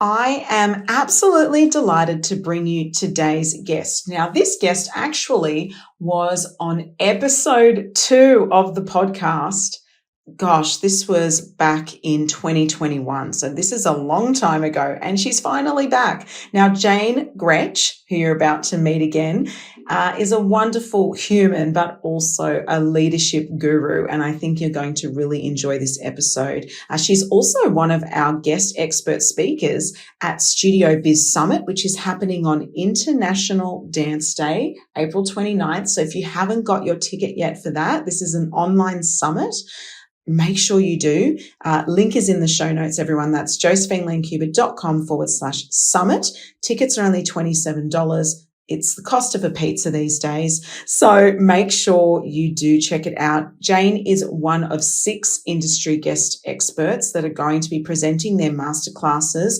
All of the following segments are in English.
I am absolutely delighted to bring you today's guest. Now, this guest actually was on episode 2 of the podcast. Gosh, this was back in 2021. So this is a long time ago, and she's finally back. Now, Jane Grech, who you're about to meet again, is a wonderful human, but also a leadership guru. And I think you're going to really enjoy this episode. She's also one of our guest expert speakers at Studio Biz Summit, which is happening on International Dance Day, April 29th. So if you haven't got your ticket yet for that, this is an online summit. Make sure you do. Link is in the show notes, everyone. That's josephinelancuba.com/summit. Tickets are only $27. It's the cost of a pizza these days. So make sure you do check it out. Jane is one of 6 industry guest experts that are going to be presenting their masterclasses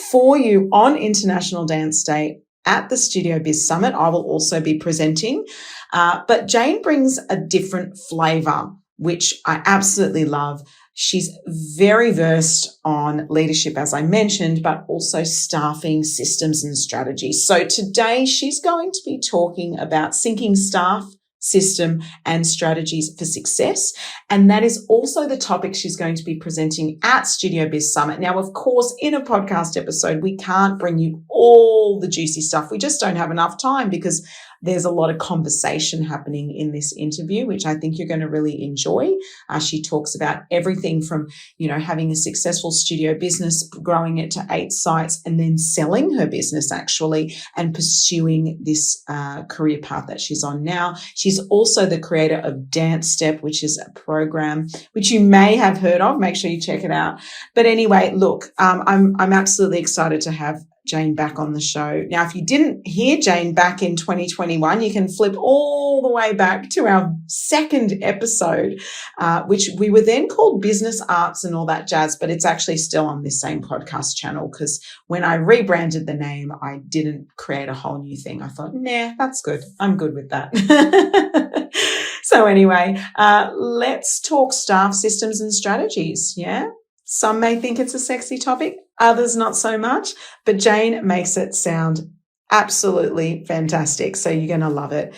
for you on International Dance Day at the Studio Biz Summit. I will also be presenting. But Jane brings a different flavor, which I absolutely love. She's very versed on leadership, as I mentioned, but also staffing systems and strategies. So today she's going to be talking about syncing staff, system, and strategies for success. And that is also the topic she's going to be presenting at Studio Biz Summit. Now, of course, in a podcast episode, we can't bring you all the juicy stuff. We just don't have enough time because there's a lot of conversation happening in this interview, which I think you're going to really enjoy. She talks about everything from, having a successful studio business, growing it to 8 sites, and then selling her business actually and pursuing this career path that she's on now. She's also the creator of Dance Step, which is a program which you may have heard of. Make sure you check it out. But anyway, look, I'm absolutely excited to have Jane back on the show. Now, if you didn't hear Jane back in 2021, you can flip all the way back to our 2nd episode, which we were then called Business Arts and all that jazz, but it's actually still on this same podcast channel because when I rebranded the name, I didn't create a whole new thing. I thought, nah, that's good. I'm good with that. So anyway, let's talk staff systems and strategies. Yeah. Some may think it's a sexy topic, others not so much, but Jane makes it sound absolutely fantastic. So you're going to love it.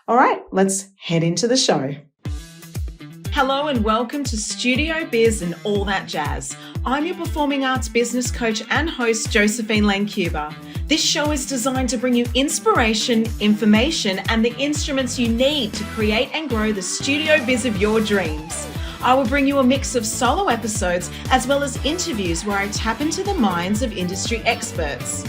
All right, let's head into the show. Hello and welcome to Studio Biz and all that jazz. I'm your performing arts business coach and host, Josephine Lancuba. This show is designed to bring you inspiration, information, and the instruments you need to create and grow the studio biz of your dreams. I will bring you a mix of solo episodes as well as interviews where I tap into the minds of industry experts.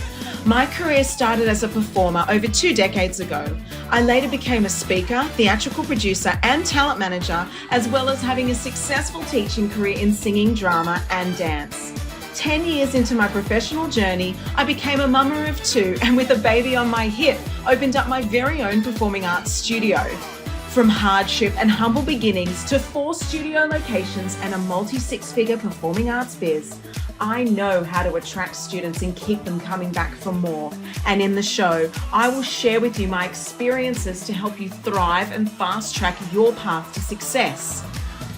My career started as a performer over 2 decades ago. I later became a speaker, theatrical producer, and talent manager, as well as having a successful teaching career in singing, drama, and dance. 10 years into my professional journey, I became a mama of 2 and with a baby on my hip, opened up my very own performing arts studio. From hardship and humble beginnings to 4 studio locations and a multi-6-figure performing arts biz, I know how to attract students and keep them coming back for more. And in the show, I will share with you my experiences to help you thrive and fast-track your path to success.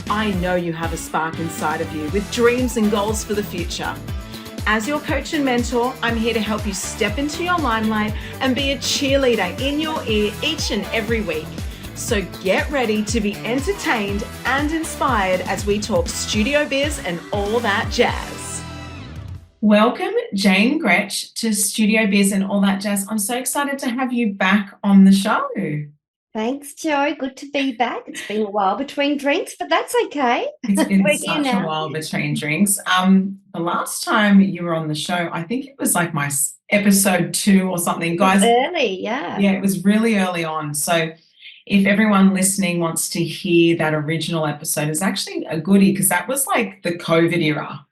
I know you have a spark inside of you with dreams and goals for the future. As your coach and mentor, I'm here to help you step into your limelight and be a cheerleader in your ear each and every week. So get ready to be entertained and inspired as we talk studio biz and all that jazz. Welcome, Jane Grech, to Studio Biz and all that jazz. I'm so excited to have you back on the show. Thanks, Jo. Good to be back. It's been a while between drinks, but that's okay. It's been such a while between drinks. The last time you were on the show, I think it was like my episode 2 or something. Guys, early, yeah. Yeah, it was really early on. So if everyone listening wants to hear that original episode, it's actually a goodie because that was like the COVID era.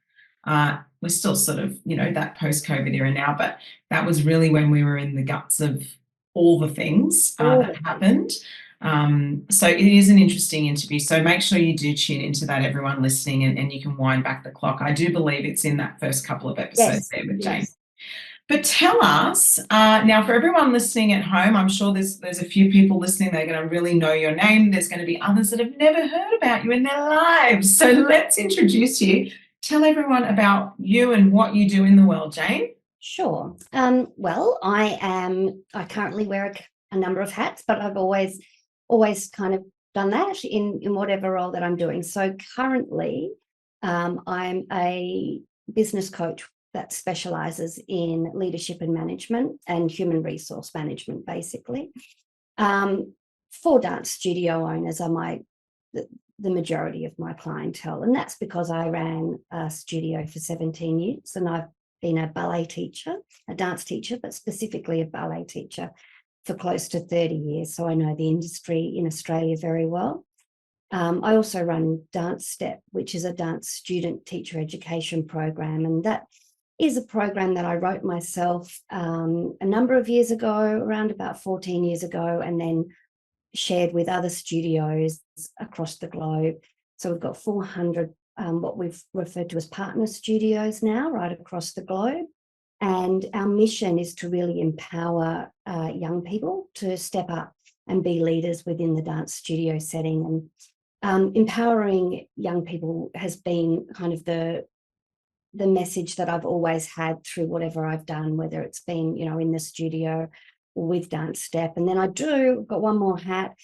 We're still sort of, that post-COVID era now, but that was really when we were in the guts of all the things that happened. So it is an interesting interview. So make sure you do tune into that, everyone listening, and you can wind back the clock. I do believe it's in that first couple of episodes there with Jane. But tell us, now for everyone listening at home, I'm sure there's a few people listening that are going to really know your name. There's going to be others that have never heard about you in their lives. So let's introduce you. Tell everyone about you and what you do in the world, Jane. Sure. Well, I currently wear a number of hats, but I've always kind of done that in whatever role that I'm doing. So currently, I'm a business coach that specializes in leadership and management and human resource management, basically. Um, for dance studio owners are the majority of my clientele, and that's because I ran a studio for 17 years, and I've been a ballet teacher, a dance teacher, but specifically a ballet teacher for close to 30 years. So I know the industry in Australia very well. I also run Dance Step, which is a dance student teacher education program. And that is a program that I wrote myself a number of years ago, around about 14 years ago, and then shared with other studios across the globe. So we've got 400 what we've referred to as partner studios now, right across the globe. And our mission is to really empower young people to step up and be leaders within the dance studio setting. And empowering young people has been kind of the message that I've always had through whatever I've done, whether it's been, in the studio or with Dance Step. And then got one more hat,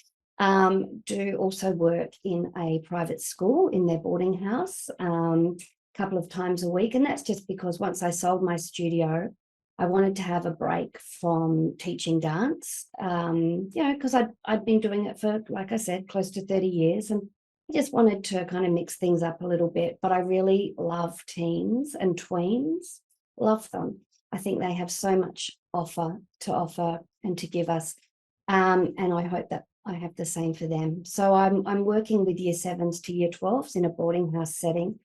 do also work in a private school in their boarding house a couple of times a week. And that's just because once I sold my studio, I wanted to have a break from teaching dance, because I'd been doing it for, like I said, close to 30 years. And I just wanted to kind of mix things up a little bit, but I really love teens and tweens, love them. I think they have so much to offer and to give us. And I hope that I have the same for them. So I'm working with year 7s to year 12s in a boarding house setting,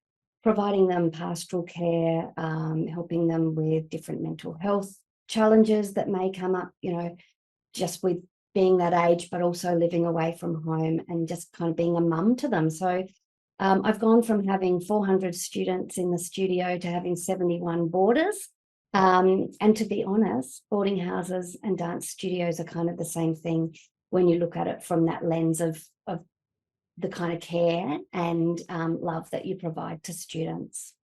providing them pastoral care, helping them with different mental health challenges that may come up, just with being that age, but also living away from home and just kind of being a mum to them. So I've gone from having 400 students in the studio to having 71 boarders. And to be honest, boarding houses and dance studios are kind of the same thing when you look at it from that lens of the kind of care and love that you provide to students.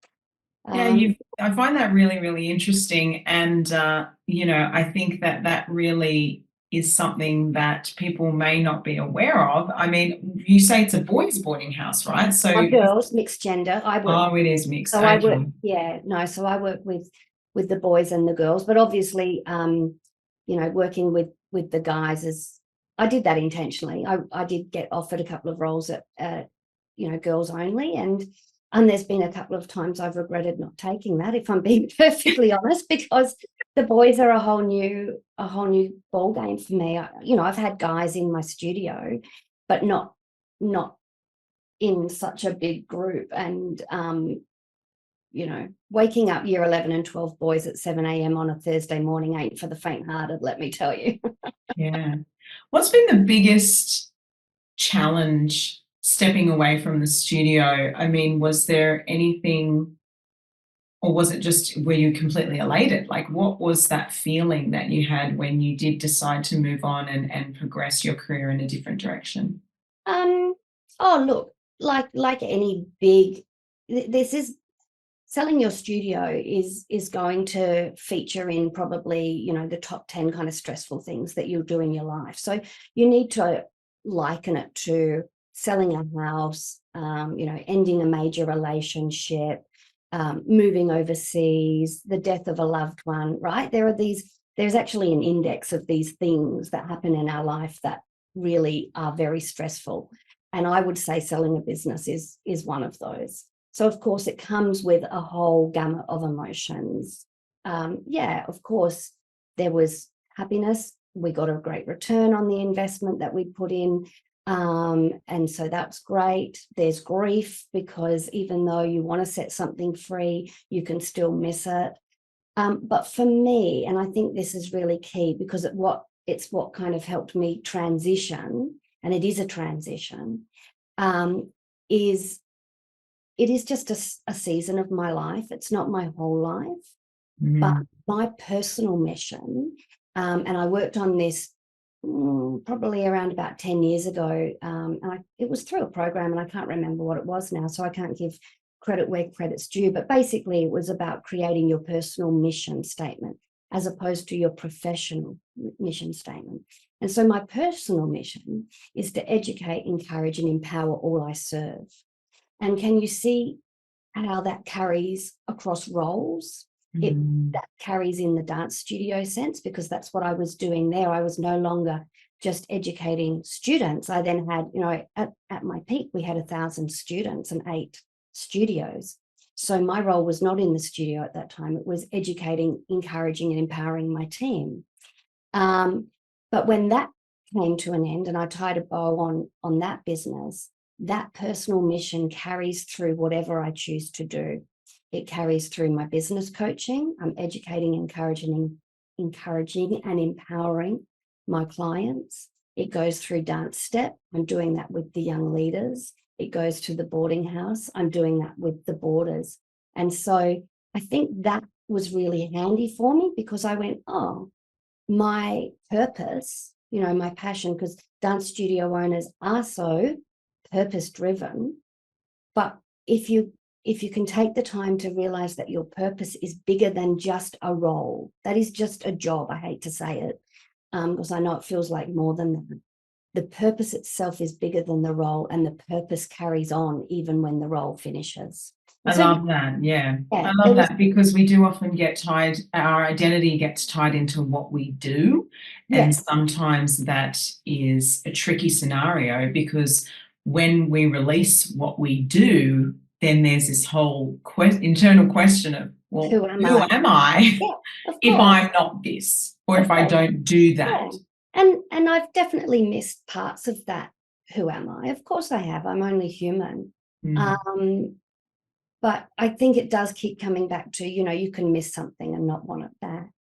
Yeah, I find that really, really interesting. And, I think that really is something that people may not be aware of. I mean, you say it's a boys' boarding house, right? So my girls, mixed gender. it is mixed. So okay. I work, so I work with the boys and the girls, but obviously, working with the guys I did that intentionally. I did get offered a couple of roles at girls only, and there's been a couple of times I've regretted not taking that, if I'm being perfectly honest, because the boys are a whole new ball game for me. I've had guys in my studio, but not in such a big group. And waking up year 11 and 12 boys at 7 a.m. on a Thursday morning ain't for the faint-hearted, let me tell you. Yeah. What's been the biggest challenge stepping away from the studio? I mean, was there anything, or was it just, were you completely elated? Like, what was that feeling that you had when you did decide to move on and progress your career in a different direction? Look, like any big, this is selling your studio is going to feature in probably, the top 10 kind of stressful things that you'll do in your life. So you need to liken it to selling a house, ending a major relationship, moving overseas, the death of a loved one, right? There's actually an index of these things that happen in our life that really are very stressful. And I would say selling a business is one of those. So, of course, it comes with a whole gamut of emotions. Of course, there was happiness. We got a great return on the investment that we put in. And so that's great. There's grief, because even though you want to set something free, you can still miss it. But for me, and I think this is really key, because it's what kind of helped me transition, and it is a transition, is it is just a season of my life. It's not my whole life, but my personal mission, and I worked on this probably around about 10 years ago, and it was through a program, and I can't remember what it was now, so I can't give credit where credit's due, but basically it was about creating your personal mission statement as opposed to your professional mission statement. And so my personal mission is to educate, encourage, and empower all I serve. And can you see how that carries across roles? That carries in the dance studio sense, because that's what I was doing there. I was no longer just educating students. I then had, at my peak, we had 1,000 students and 8 studios. So my role was not in the studio at that time. It was educating, encouraging, and empowering my team. But when that came to an end and I tied a bow on that business, that personal mission carries through whatever I choose to do. It carries through my business coaching. I'm educating, encouraging, and empowering my clients. It goes through Dance Step. I'm doing that with the young leaders. It goes to the boarding house. I'm doing that with the boarders. And so I think that was really handy for me, because I went, oh, my purpose, my passion, because dance studio owners are so purpose driven. But if you can take the time to realize that your purpose is bigger than just a role, that is just a job. I hate to say it, because I know it feels like more than that. The purpose itself is bigger than the role, and the purpose carries on even when the role finishes. I love that. Yeah. I love that, because we do often get tied, our identity gets tied into what we do. And Yes. sometimes that is a tricky scenario, because when we release what we do, then there's this whole internal question of, well, Who am I Yeah, of if course. I'm not this, or if I don't do that? Yeah. And I've definitely missed parts of that. Who am I? Of course I have. I'm only human. But I think it does keep coming back to, you can miss something and not want it back.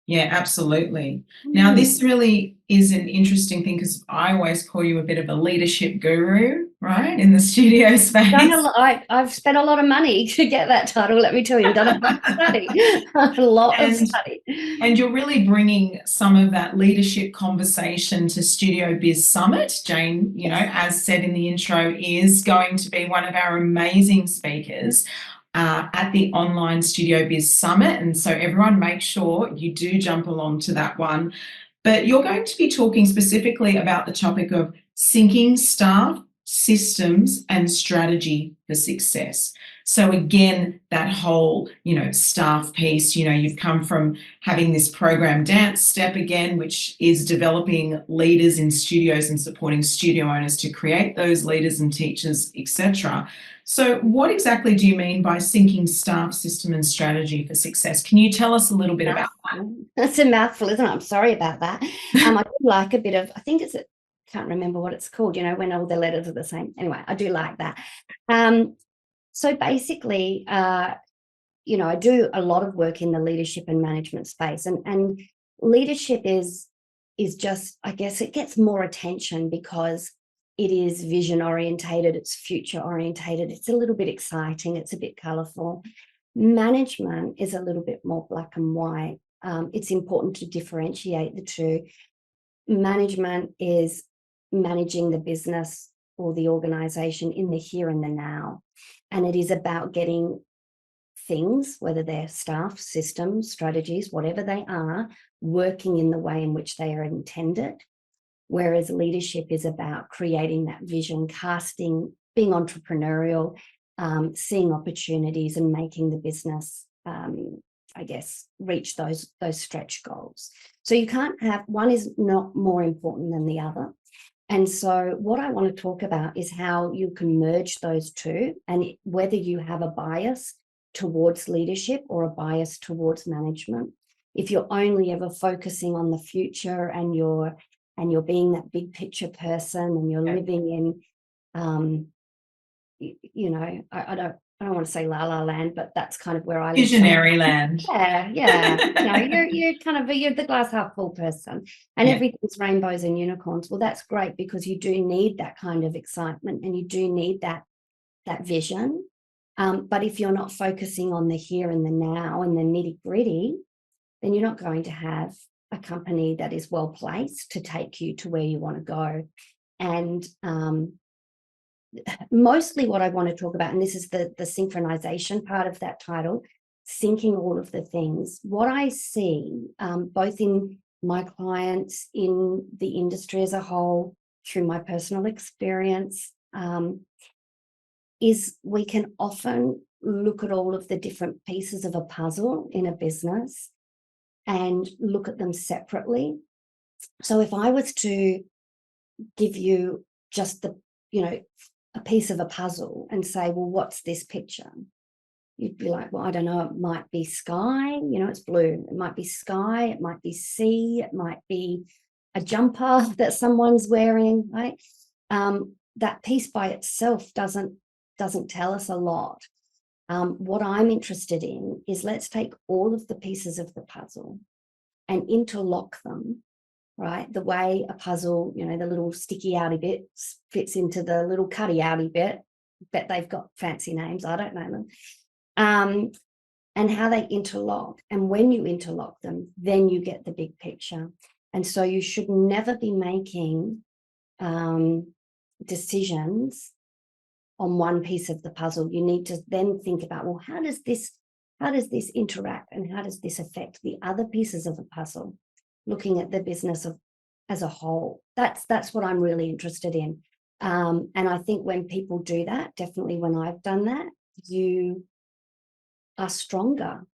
Yeah, absolutely. Now, this really is an interesting thing, because I always call you a bit of a leadership guru, right, in the studio space. I've spent a lot of money to get that title, let me tell you. I've done a lot of study. A lot of study. And you're really bringing some of that leadership conversation to Studio Biz Summit. Jane, as said in the intro, is going to be one of our amazing speakers at the online Studio Biz Summit. And so everyone, make sure you do jump along to that one. But you're going to be talking specifically about the topic of syncing staff, systems, and strategy for success. So again, that whole, staff piece, you've come from having this program Dance Step again, which is developing leaders in studios and supporting studio owners to create those leaders and teachers, etc. So what exactly do you mean by syncing staff, system, and strategy for success? Can you tell us a little bit about that? That's a mouthful, isn't it? I'm sorry about that. I do like a bit of, I think can't remember what it's called, when all the letters are the same. Anyway, I do like that. So basically, I do a lot of work in the leadership and management space, and leadership is just, I guess, it gets more attention because it is vision orientated, it's future orientated, it's a little bit exciting, it's a bit colorful. Management is a little bit more black and white. It's important to differentiate the two. Management is managing the business or the organization in the here and the now. And it is about getting things, whether they're staff, systems, strategies, whatever they are, working in the way in which they are intended. Whereas leadership is about creating that vision, casting, being entrepreneurial, seeing opportunities and making the business, reach those stretch goals. So you can't have, one is not more important than the other. And so what I want to talk about is how you can merge those two, and whether you have a bias towards leadership or a bias towards management. If you're only ever focusing on the future and you're being that big picture person and you're living in, I don't want to say la la land, but that's kind of where I live. Visionary land. Yeah. You're the glass half full person, and everything's rainbows and unicorns. Well, that's great, because you do need that kind of excitement and you do need that vision. But if you're not focusing on the here and the now and the nitty gritty, then you're not going to have a company that is well placed to take you to where you want to go. And mostly what I want to talk about, and this is the synchronization part of that title, syncing all of the things. What I see, both in my clients, in the industry as a whole, through my personal experience, is we can often look at all of the different pieces of a puzzle in a business and look at them separately. So if I was to give you just a piece of a puzzle and say, well, what's this picture? You'd be like, well, I don't know, it might be sky, it's blue. It might be sky, it might be sea, it might be a jumper that someone's wearing, right? That piece by itself doesn't tell us a lot. What I'm interested in is, let's take all of the pieces of the puzzle and interlock them, right? The way a puzzle, the little sticky outy bit fits into the little cutty outy bit. Bet they've got fancy names, I don't know them. And how they interlock. And when you interlock them, then you get the big picture. And so you should never be making decisions on one piece of the puzzle. You need to then think about, well, how does this interact, and how does this affect the other pieces of the puzzle? Looking at the business as a whole. That's what I'm really interested in. And I think when people do that, definitely when I've done that, you are stronger.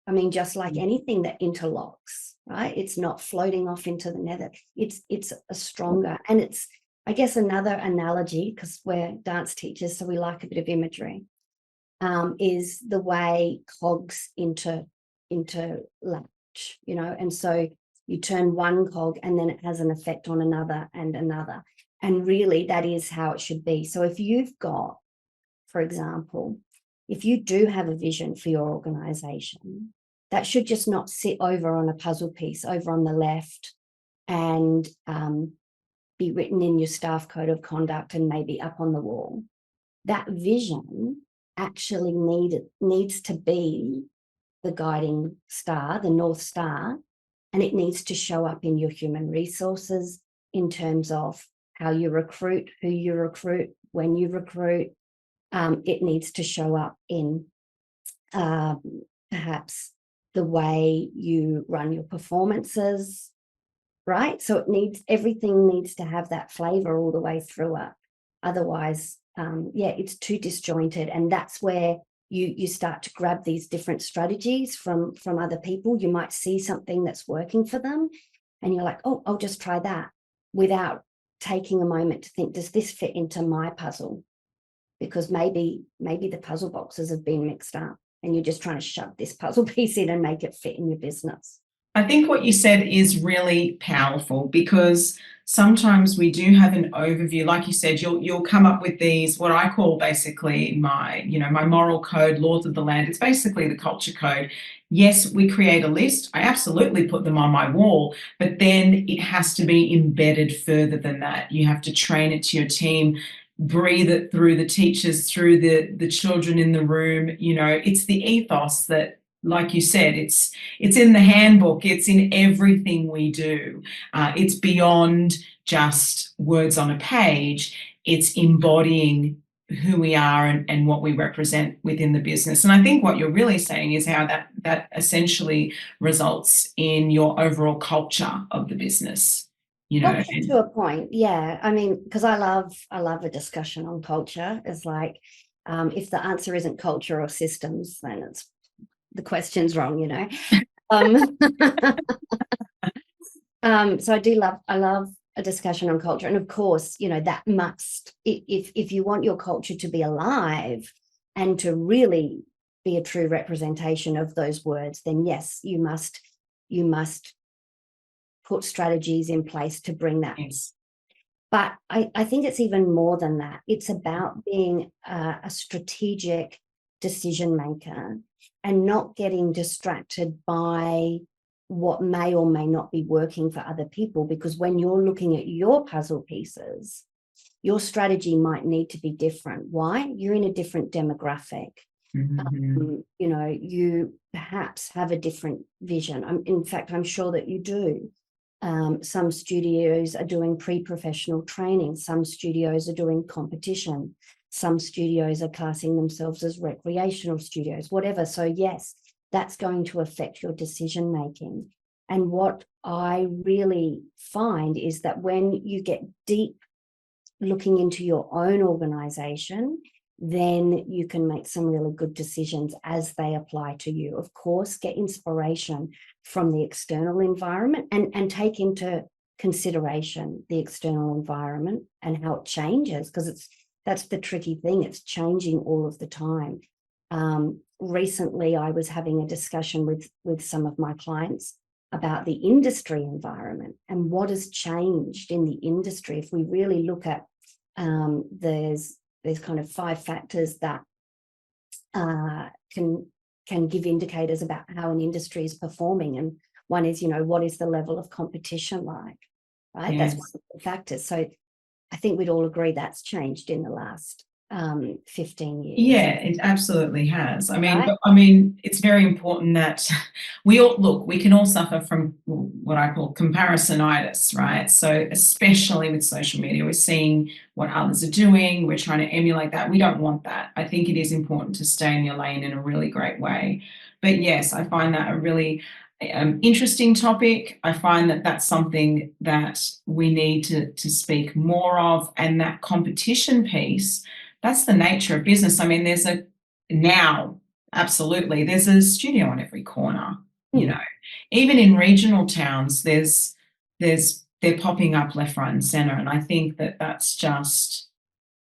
I mean, just like anything that interlocks, right? It's not floating off into the nether. It's a stronger, and it's, I guess, another analogy, because we're dance teachers, so we like a bit of imagery, is the way cogs interlatch, and so you turn one cog and then it has an effect on another and another. And really, that is how it should be. So if you've got, for example, if you do have a vision for your organization, that should just not sit over on a puzzle piece over on the left and be written in your staff code of conduct and maybe up on the wall. That vision actually needs to be the guiding star, the North Star, and it needs to show up in your human resources in terms of how you recruit, who you recruit, when you recruit. It needs to show up in perhaps the way you run your performances, right? So everything needs to have that flavor all the way through it. Otherwise, it's too disjointed, and that's where you start to grab these different strategies from other people. You might see something that's working for them, and you're like, oh, I'll just try that, without taking a moment to think, does this fit into my puzzle? Because maybe the puzzle boxes have been mixed up, and you're just trying to shove this puzzle piece in and make it fit in your business. I think what you said is really powerful, because sometimes we do have an overview. Like you said, you'll come up with these, what I call basically my moral code, laws of the land. It's basically the culture code. Yes, we create a list. I absolutely put them on my wall, but then it has to be embedded further than that. You have to train it to your team, breathe it through the teachers, through the children in the room. It's the ethos that, like you said, it's in the handbook, it's in everything we do. It's beyond just words on a page. It's embodying who we are and what we represent within the business. And I think what you're really saying is how that essentially results in your overall culture of the business. To a point, yeah. I mean, because I love a discussion on culture. It's like, if the answer isn't culture or systems, then it's the question's wrong, So I love a discussion on culture, and of course, that must, if you want your culture to be alive and to really be a true representation of those words, then yes, you must put strategies in place to bring that. Yes. But I think it's even more than that. It's about being a strategic decision maker and not getting distracted by what may or may not be working for other people. Because when you're looking at your puzzle pieces, your strategy might need to be different. Why? You're in a different demographic. Mm-hmm. You perhaps have a different vision. In fact, I'm sure that you do. Some studios are doing pre-professional training. Some studios are doing competition. Some studios are classing themselves as recreational studios, whatever. So yes, that's going to affect your decision making. And what I really find is that when you get deep looking into your own organization, then you can make some really good decisions as they apply to you. Of course, get inspiration from the external environment and take into consideration the external environment and how it changes, because that's the tricky thing. It's changing all of the time. Recently, I was having a discussion with some of my clients about the industry environment and what has changed in the industry. If we really look at, there's kind of 5 factors that can give indicators about how an industry is performing. And one is, what is the level of competition like, right? Yes. That's one of the factors. So I think we'd all agree that's changed in the last 15 years. Yeah, it absolutely has. I mean, Right. I mean, it's very important that we can all suffer from what I call comparisonitis, right? So especially with social media, we're seeing what others are doing. We're trying to emulate that. We don't want that. I think it is important to stay in your lane in a really great way. But yes, I find that a really interesting topic. I find that that's something that we need to speak more of, and that competition piece. That's the nature of business. I mean, absolutely, there's a studio on every corner, even in regional towns, they're popping up left, right, and center. And I think that that's just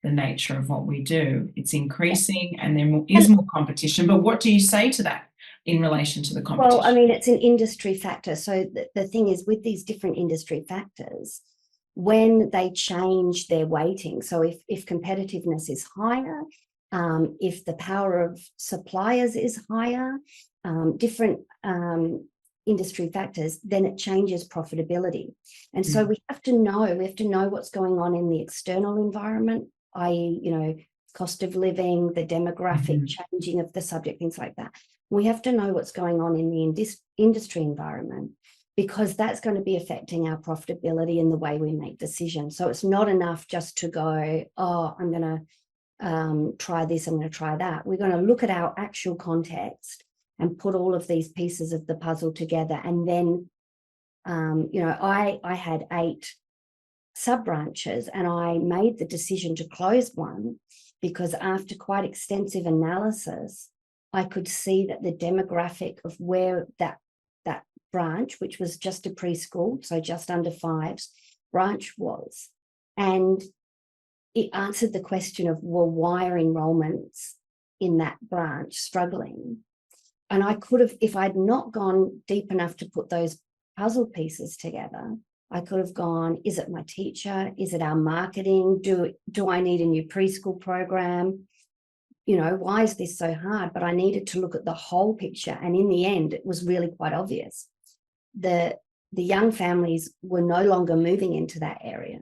the nature of what we do. It's increasing and there is more competition. But what do you say to that in relation to the competition? Well, I mean, it's an industry factor. So the thing is, with these different industry factors, when they change their weighting, so if competitiveness is higher, if the power of suppliers is higher, different industry factors, then it changes profitability. And so we have to know what's going on in the external environment, i.e., cost of living, the demographic changing of the subject, things like that. We have to know what's going on in the industry environment, because that's going to be affecting our profitability and the way we make decisions. So it's not enough just to go, oh, I'm going to try this, I'm going to try that. We're going to look at our actual context and put all of these pieces of the puzzle together. And then, I had 8 sub-branches, and I made the decision to close one because after quite extensive analysis, I could see that the demographic of where that branch, which was just a preschool, so just under 5s, branch was. And it answered the question of, well, why are enrollments in that branch struggling? And I could have, if I'd not gone deep enough to put those puzzle pieces together, I could have gone, is it my teacher? Is it our marketing? Do I need a new preschool program? Why is this so hard? But I needed to look at the whole picture. And in the end, it was really quite obvious. The young families were no longer moving into that area.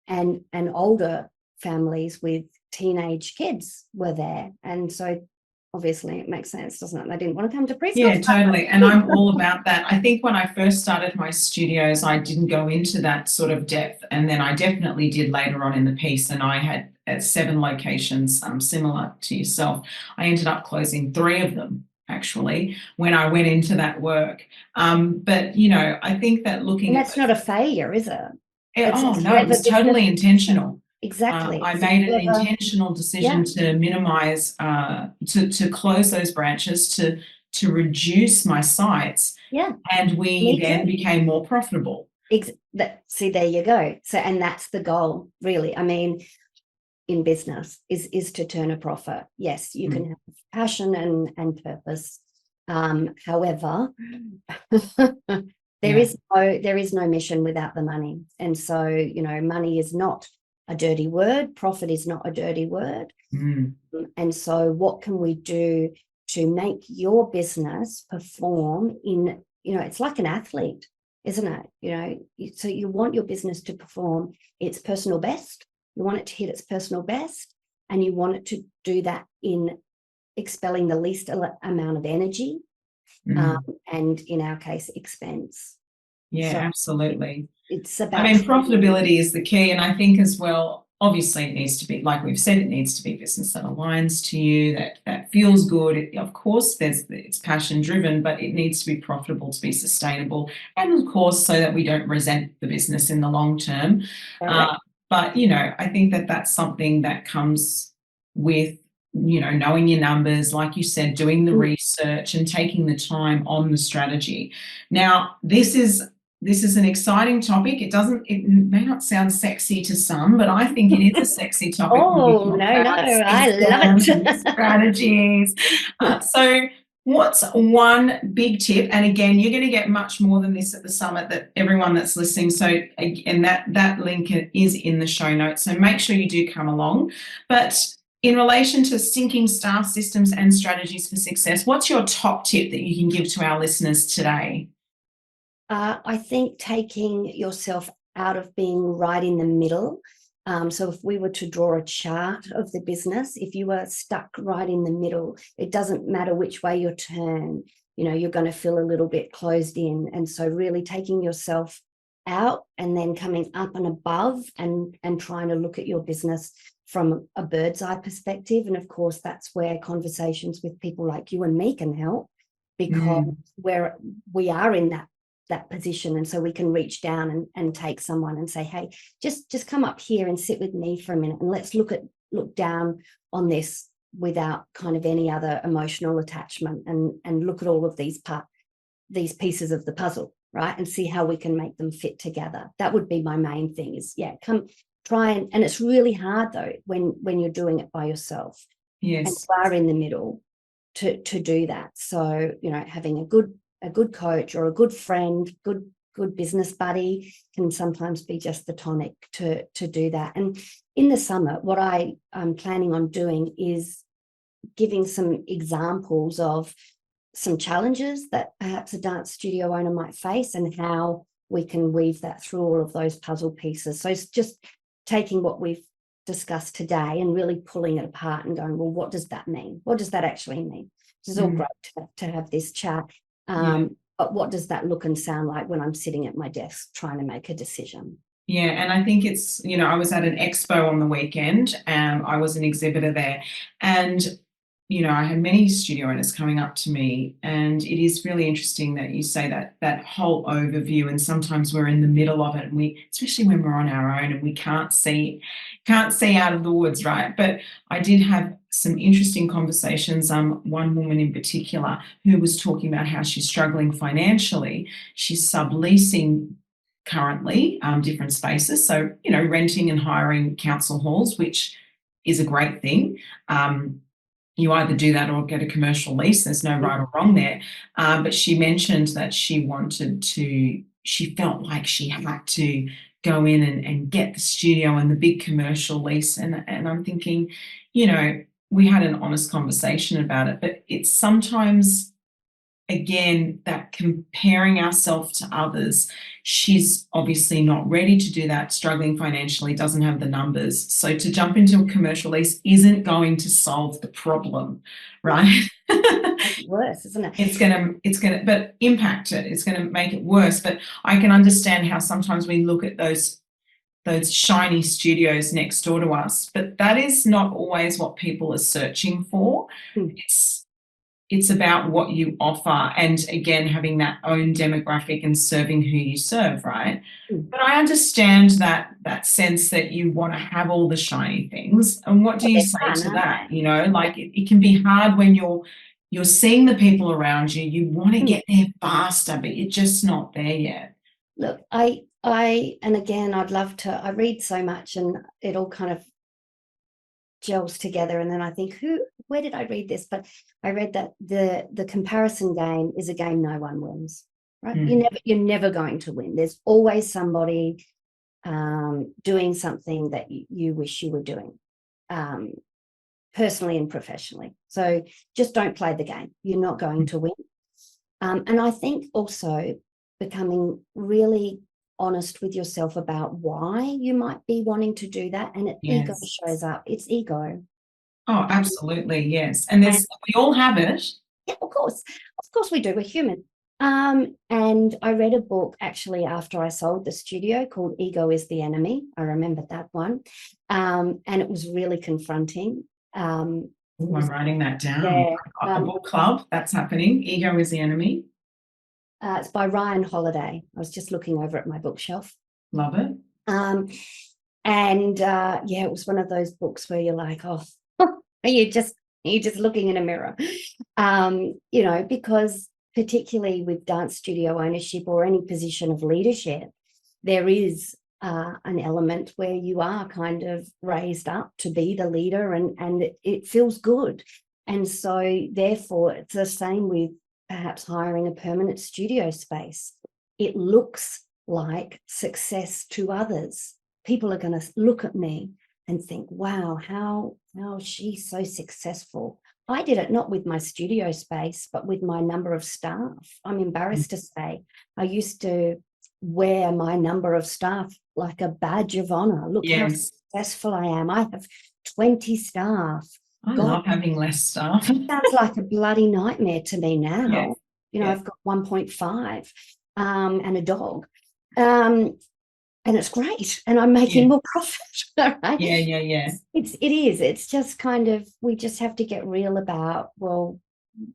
And older families with teenage kids were there. And so obviously it makes sense, doesn't it? They didn't want to come to preschool. Yeah, totally. And I'm all about that. I think when I first started my studios, I didn't go into that sort of depth. And then I definitely did later on in the piece. And I had at 7 locations, similar to yourself. I ended up closing 3 of them, actually, when I went into that work. But, I think that looking at... that's not a failure, is it? It was totally intentional. Exactly. I made an intentional decision to minimize, to close those branches, to reduce my sites. Yeah. And we then became more profitable. See, there you go. So, and that's the goal, really. I mean, in business is to turn a profit. Yes, you can have passion and purpose. However, there is no mission without the money. And so, money is not a dirty word. Profit is not a dirty word. And so what can we do to make your business perform in, it's like an athlete, isn't it? So you want your business to perform its personal best. You want it to hit its personal best, and you want it to do that in expelling the least amount of energy, and in our case, expense. Yeah, So absolutely. it's I about mean, profitability is the key. And I think as well, obviously it needs to be, like we've said, it needs to be business that aligns to you, that feels good. Of course, it's passion driven, but it needs to be profitable to be sustainable. And of course, so that we don't resent the business in the long term. But, I think that that's something that comes with, knowing your numbers, like you said, doing the research and taking the time on the strategy. Now, this is an exciting topic. It may not sound sexy to some, but I think it is a sexy topic when you Oh, talk no, about I love systems and it. strategies. So what's one big tip? And again, you're going to get much more than this at the summit, that everyone that's listening. So, and that link is in the show notes. So make sure you do come along. But in relation to syncing staff systems and strategies for success, what's your top tip that you can give to our listeners today? I think taking yourself out of being right in the middle. So if we were to draw a chart of the business, if you were stuck right in the middle, it doesn't matter which way you turn, you're going to feel a little bit closed in. And so really taking yourself out and then coming up and above and trying to look at your business from a bird's eye perspective. And of course, that's where conversations with people like you and me can help, because we are in that position, and so we can reach down and take someone and say, hey, just come up here and sit with me for a minute, and let's look down on this without kind of any other emotional attachment, and look at all of these pieces of the puzzle, right, and see how we can make them fit together. That would be my main thing, is come try and it's really hard though when you're doing it by yourself. Yes. And you are in the middle to do that. So having a good coach or a good friend, good business buddy can sometimes be just the tonic to do that. And in the summit, what I'm planning on doing is giving some examples of some challenges that perhaps a dance studio owner might face, and how we can weave that through all of those puzzle pieces. So it's just taking what we've discussed today and really pulling it apart and going, well, what does that mean? What does that actually mean? It's all great to have this chat. But what does that look and sound like when I'm sitting at my desk trying to make a decision? Yeah, and I think it's, I was at an expo on the weekend, and I was an exhibitor there, and I had many studio owners coming up to me, and it is really interesting that you say that whole overview, and sometimes we're in the middle of it, and especially when we're on our own and we can't see out of the woods, right? But I did have some interesting conversations. One woman in particular who was talking about how she's struggling financially. She's subleasing currently different spaces, so renting and hiring council halls, which is a great thing. You either do that or get a commercial lease. There's no right or wrong there. But she mentioned that she felt like she had to go in and get the studio and the big commercial lease. And I'm thinking, we had an honest conversation about it, but it's sometimes, again, that comparing ourselves to others. She's obviously not ready to do that, struggling financially, doesn't have the numbers. So to jump into a commercial lease isn't going to solve the problem, right? It's worse, isn't it? It's gonna but impact it. It's gonna make it worse. But I can understand how sometimes we look at those shiny studios next door to us, but that is not always what people are searching for. It's about what you offer, and again, having that own demographic and serving who you serve, right? But I understand that sense that you want to have all the shiny things. And what do you say to that? Like it can be hard when you're seeing the people around you. You want to get there faster, but you're just not there yet. Look, I and again, I'd love to. I read so much, and it all kind of gels together, and then I think, where did I read this? But I read that the comparison game is a game no one wins, right? You're never going to win. There's always somebody doing something that you wish you were doing, personally and professionally. So just don't play the game. You're not going to win. And I think also becoming really honest with yourself about why you might be wanting to do that, and ego shows up. It's ego. Oh, absolutely, yes. And we all have it. Yeah, of course we do. We're human. And I read a book actually after I sold the studio called Ego is the Enemy. I remember that one. And it was really confronting. Ooh, I'm writing that down. Yeah, A book club, that's happening. Ego is the Enemy. it's by Ryan Holiday. I was just looking over at my bookshelf. Love it. Yeah, it was one of those books where you're like, oh, you're just looking in a mirror, you know, because particularly with dance studio ownership or any position of leadership, there is an element where you are kind of raised up to be the leader, and it feels good. And so therefore it's the same with perhaps hiring a permanent studio space. It looks like success to others. People are going to look at me and think, wow, how she's so successful. I did it not with my studio space, but with my number of staff. I'm embarrassed to say I used to wear my number of staff like a badge of honor. Look how successful I am. I have 20 staff. I love having less staff. That's like a bloody nightmare to me now. Yes. You know, I've got 1.5 and a dog. And it's great, and I'm making more profit. Right? Yeah. It's just kind of, we just have to get real about, well,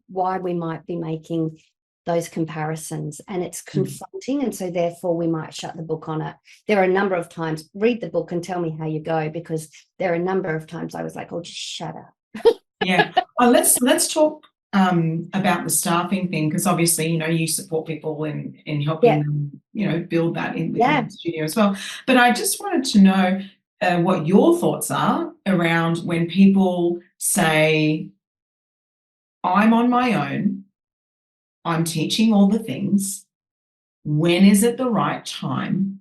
why we might be making those comparisons, and it's confronting, and so therefore we might shut the book on it. There are a number of times, read the book and tell me how you go, because there are a number of times I was like, oh, just shut up. Yeah. Let's talk about the staffing thing, because obviously, you know, you support people in helping them, you know, build that in within the studio as well. But I just wanted to know what your thoughts are around when people say, I'm on my own, I'm teaching all the things. When is it the right time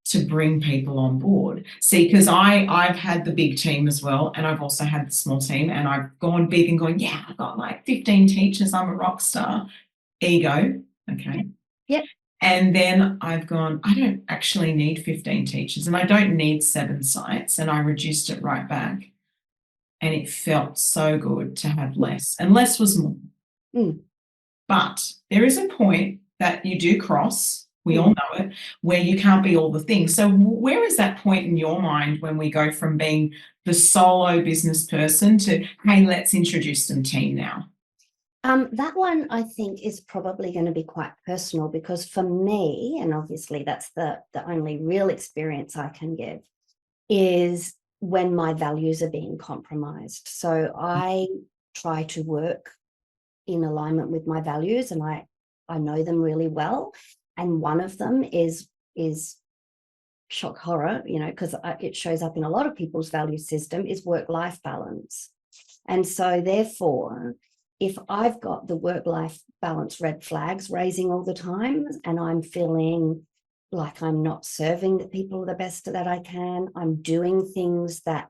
to bring people on board? See, because I've had the big team as well, and I've also had the small team, and I've gone big and gone, yeah, I've got like 15 teachers, I'm a rock star. Ego, okay. Yep. And then I've gone, I don't actually need 15 teachers, and I don't need 7 sites, and I reduced it right back. And it felt so good to have less, and less was more. But there is a point that you do cross, we all know it, where you can't be all the things. So where is that point in your mind when we go from being the solo business person to, hey, let's introduce some team now? That one I think is probably going to be quite personal, because for me, and obviously that's the only real experience I can give, is when my values are being compromised. So I try to work in alignment with my values, and I know them really well. And one of them is shock horror, you know, because it shows up in a lot of people's value system, is work-life balance. And so therefore, if I've got the work-life balance red flags raising all the time, and I'm feeling like I'm not serving the people the best that I can, I'm doing things that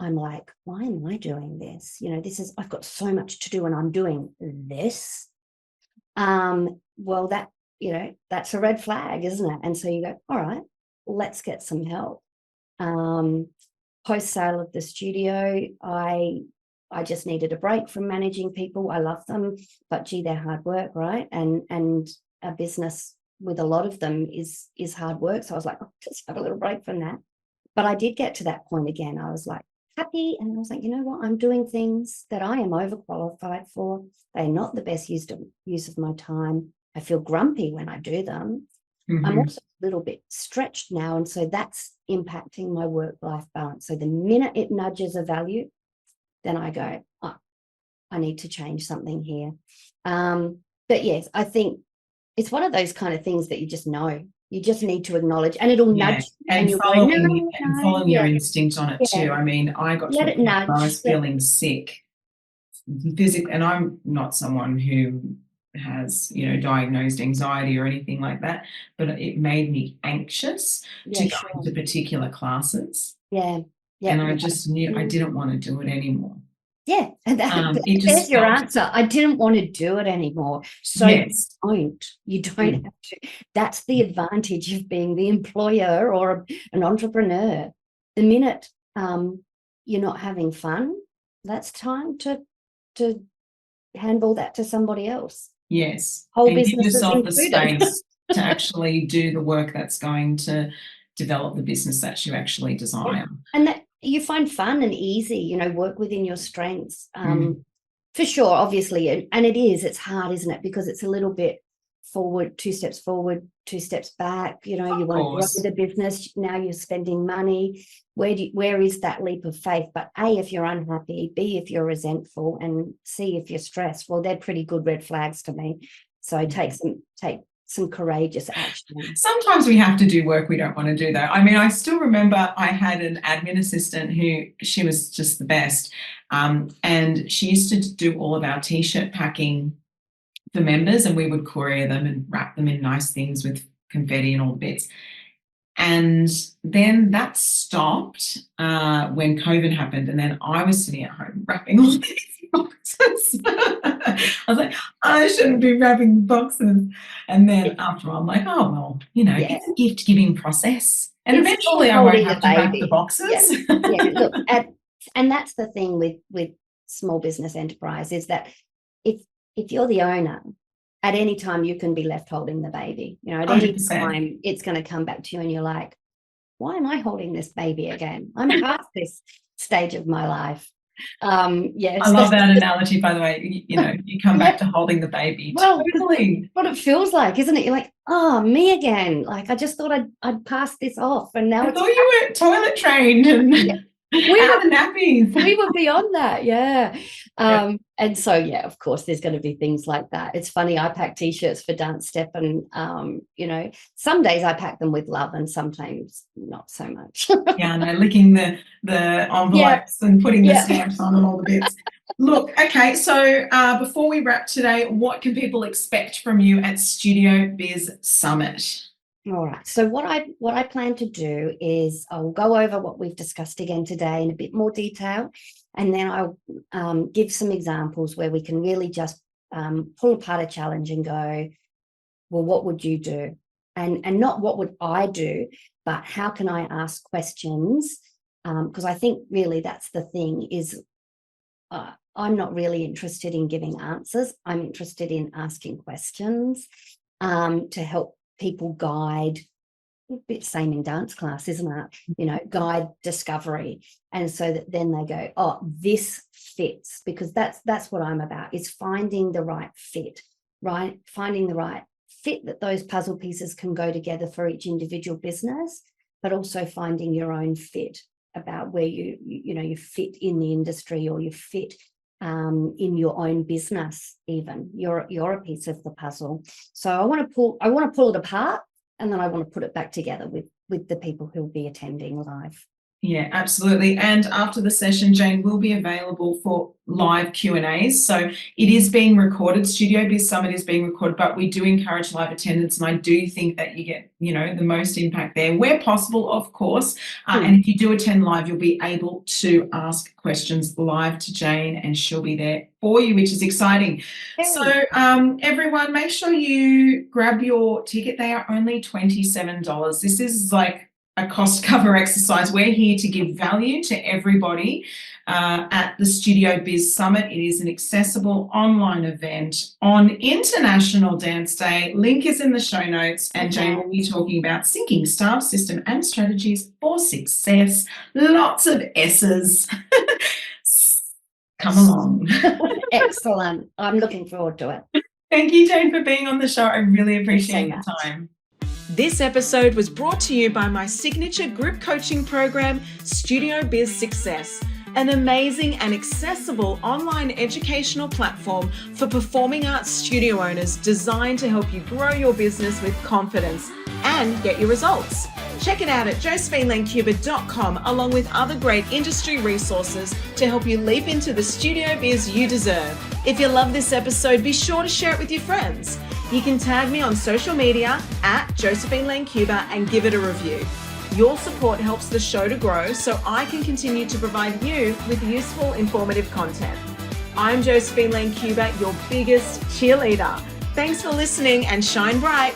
I'm like, why am I doing this? You know, I've got so much to do and I'm doing this. Well, that, you know, that's a red flag, isn't it? And so you go, all right, let's get some help. Post sale of the studio, I just needed a break from managing people. I love them, but gee, they're hard work, right? And a business with a lot of them is hard work. So I was like, oh, just have a little break from that. But I did get to that point again. I was like happy, and I was like, you know what? I'm doing things that I am overqualified for. They're not the best use of my time. I feel grumpy when I do them. I'm also a little bit stretched now, and so that's impacting my work-life balance. So the minute it nudges a value, then I go, oh, I need to change something here. But yes, I think it's one of those kind of things that you just know. You just need to acknowledge, and it'll nudge you, and you'll following, go, following your instinct on it too. I mean, I got to a point where I was feeling sick physically, and I'm not someone who has, you know, diagnosed anxiety or anything like that, but it made me anxious to go into particular classes. And I just knew I didn't want to do it anymore. Yeah, and there's your answer. I didn't want to do it anymore. So you don't have to. That's the advantage of being the employer or an entrepreneur. The minute you're not having fun, that's time to handball that to somebody else. Yes. Whole And give businesses yourself the included. space to actually do the work that's going to develop the business that you actually desire. And that you find fun and easy, you know, work within your strengths. For sure, obviously. And it's hard, isn't it? Because it's a little bit forward, 2 steps forward, 2 steps back. You know, you want to grow the business. Now you're spending money. Where is that leap of faith? But A, if you're unhappy, B, if you're resentful, and C, if you're stressed, well, they're pretty good red flags to me. So take some courageous action. Sometimes we have to do work we don't want to do, though. I mean, I still remember I had an admin assistant she was just the best. And she used to do all of our T-shirt packing for members, and we would courier them and wrap them in nice things with confetti and all the bits. And then that stopped when COVID happened. And then I was sitting at home wrapping all these boxes. I was like, I shouldn't be wrapping the boxes. And then after all, I'm like, oh, well, you know, it's a gift giving process. And eventually I won't have to wrap the boxes. Look, and that's the thing with small business enterprise, is that if you're the owner, at any time you can be left holding the baby. You know, at 100%. Any time it's going to come back to you and you're like, why am I holding this baby again? I'm past this stage of my life. Yes. I love that analogy, by the way. You know, you come back to holding the baby. Well, totally. What it feels like, isn't it? You're like, oh, me again. Like, I just thought I'd pass this off, and now I thought you were toilet trained and we were nappies. We were beyond that, yeah. And so, yeah, of course, there's going to be things like that. It's funny, I pack T-shirts for Dance Step, and, you know, some days I pack them with love and sometimes not so much. Yeah, no, licking the envelopes and putting the stamps on and all the bits. Look, okay, so before we wrap today, what can people expect from you at Studio Biz Summit? All right. So what I plan to do is I'll go over what we've discussed again today in a bit more detail, and then I'll give some examples where we can really just pull apart a challenge and go, well, what would you do? And not what would I do, but how can I ask questions? Because I think really that's the thing is I'm not really interested in giving answers. I'm interested in asking questions to help people guide, a bit same in dance class, isn't it? You know, guide discovery. And so that then they go, oh, this fits, because that's what I'm about, is finding the right fit, right? Finding the right fit that those puzzle pieces can go together for each individual business, but also finding your own fit about where you fit in the industry, or you fit in your own business. Even you're a piece of the puzzle. So I want to pull it apart, and then I want to put it back together with the people who will be attending live. Yeah, absolutely. And after the session, Jane will be available for live Q&As. So it is being recorded. Studio Biz Summit is being recorded, but we do encourage live attendance. And I do think that you get, you know, the most impact there where possible, of course. And if you do attend live, you'll be able to ask questions live to Jane, and she'll be there for you, which is exciting. Hey. So everyone, make sure you grab your ticket. They are only $27. This is like a cost cover exercise. We're here to give value to everybody at the Studio Biz Summit. It is an accessible online event on International Dance Day. Link is in the show notes, and Jane will be talking about syncing staff, system and strategies for success. Lots of S's. Come along. Excellent. I'm looking forward to it. Thank you, Jane, for being on the show. I really appreciate your time. This episode was brought to you by my signature group coaching program, Studio Biz Success, an amazing and accessible online educational platform for performing arts studio owners designed to help you grow your business with confidence and get your results. Check it out at josephinelancuba.com, along with other great industry resources to help you leap into the studio biz you deserve. If you love this episode, be sure to share it with your friends. You can tag me on social media at Josephine Lancuba and give it a review. Your support helps the show to grow so I can continue to provide you with useful, informative content. I'm Josephine Lancuba, your biggest cheerleader. Thanks for listening, and shine bright.